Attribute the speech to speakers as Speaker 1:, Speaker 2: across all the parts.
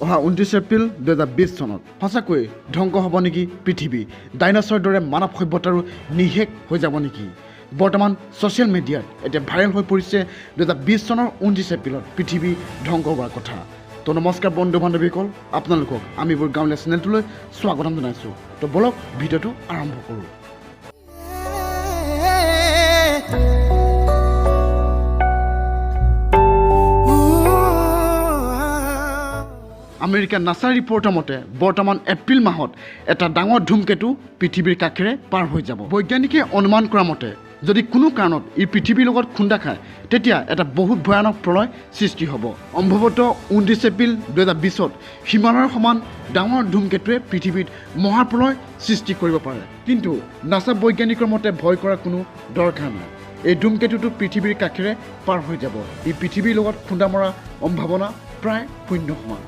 Speaker 1: অহা 29 এপ্ৰিল 2020 চনত সঁচাকৈ ধ্বংস হ'ব নেকি পৃথিৱী? ডাইনাছৰৰ দৰে মানৱ সভ্যতাৰো নিশেষ হৈ যাব নেকি? বৰ্তমান ছ'চিয়েল মিডিয়াত এতিয়া ভাইৰেল হৈ পৰিছে 2020 চনৰ 29 এপ্ৰিলত পৃথিৱী ধ্বংস হোৱাৰ কথা। তো নমস্কাৰ বন্ধু বান্ধৱীসকল, আপোনালোকক আমিবোৰ গাঁৱলীয়া চেনেলটোলৈ স্বাগতম জনাইছোঁ। তো বলক ভিডিঅ'টো আৰম্ভ কৰোঁ। আমেৰিকাৰ নাছাৰ ৰিপৰ্টৰ মতে বৰ্তমান এপ্ৰিল মাহত এটা ডাঙৰ ধুমকেতু পৃথিৱীৰ কাষেৰে পাৰ হৈ যাব। বৈজ্ঞানিকে অনুমান কৰা মতে যদি কোনো কাৰণত ই পৃথিৱীৰ লগত খুন্দা খায় তেতিয়া এটা বহুত ভয়ানক প্ৰলয় সৃষ্টি হ'ব। সম্ভৱতঃ 29 এপ্ৰিল 2020ত হিমালয়ৰ সমান ডাঙৰ ধুমকেতুৱে পৃথিৱীত মহাপ্ৰলয় সৃষ্টি কৰিব পাৰে। কিন্তু নাছা বৈজ্ঞানিকৰ মতে ভয় কৰাৰ কোনো দৰকাৰ নাই। এই ধুমকেতুটো পৃথিৱীৰ কাষেৰে পাৰ হৈ যাব। ই পৃথিৱীৰ লগত খুন্দা মৰা সম্ভাৱনা প্ৰায় শূন্য সমান।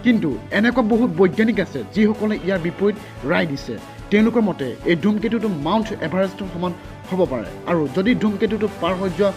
Speaker 1: কিন্তু এনেকুৱা বহুত বৈজ্ঞানিক আছে যিসকলে ইয়াৰ বিপৰীত ৰায় দিছে। তেওঁলোকৰ মতে এই ধুমকেতুটো মাউণ্ট এভাৰেষ্টৰ সমান হ'ব পাৰে, আৰু যদি ধুমকেতুটো পাৰ হৈ যোৱা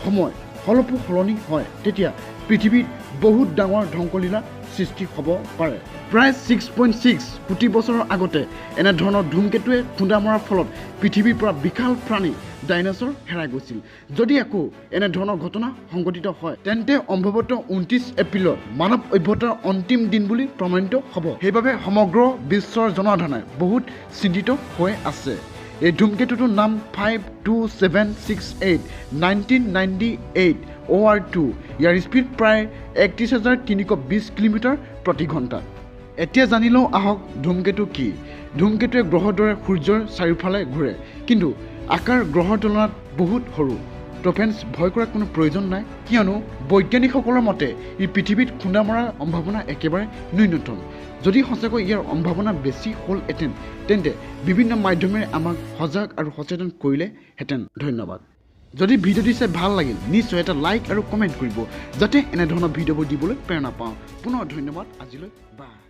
Speaker 1: সময় অলপো সলনি হয় তেতিয়া পৃথিৱীত বহুত ডাঙৰ ধ্বংসলীলা সৃষ্টি হ'ব পাৰে। প্ৰায় 6.6 কোটি বছৰৰ আগতে এনেধৰণৰ ধুমকেতুৱে খুন্দা মৰাৰ ফলত পৃথিৱীৰ পৰা বিশাল প্ৰাণী ডাইনাছৰ হেৰাই গৈছিল। যদি আকৌ এনেধৰণৰ ঘটনা সংঘটিত হয় তেন্তে সম্ভৱতঃ 29 এপ্ৰিলত মানৱ সভ্যতাৰ অন্তিম দিন বুলি প্ৰমাণিত হ'ব। সেইবাবে সমগ্ৰ বিশ্বৰ জনসাধাৰণে বহুত চিন্তিত হৈ আছে। এই ধুমকেতুটোৰ নাম 52768 1998 OR2। ইয়াৰ স্পীড প্ৰায় 31,320 কিলোমিটাৰ প্ৰতি ঘণ্টা। এতিয়া জানি লওঁ আহক ধুমকেতু কি। ধুমকেতুৱে গ্ৰহৰ দৰে সূৰ্যৰ চাৰিওফালে ঘূৰে, কিন্তু আকাৰ গ্ৰহৰ তুলনাত বহুত সৰু। তো ফ্ৰেণ্ডছ, ভয় কৰাৰ কোনো প্ৰয়োজন নাই, কিয়নো বৈজ্ঞানিকসকলৰ মতে ই পৃথিৱীত খুন্দা মৰাৰ সম্ভাৱনা একেবাৰে ন্যূনতম। যদি সঁচাকৈ ইয়াৰ সম্ভাৱনা বেছি হ'লহেঁতেন তেন্তে বিভিন্ন মাধ্যমেৰে আমাক সজাগ আৰু সচেতন কৰিলেহেঁতেন। ধন্যবাদ। যদি ভিডিঅ'টি চাই ভাল লাগিল নিশ্চয় এটা লাইক আৰু কমেণ্ট কৰিব, যাতে এনেধৰণৰ ভিডিঅ'বোৰ দিবলৈ প্ৰেৰণা পাওঁ। পুনৰ ধন্যবাদ। আজিলৈ বাই।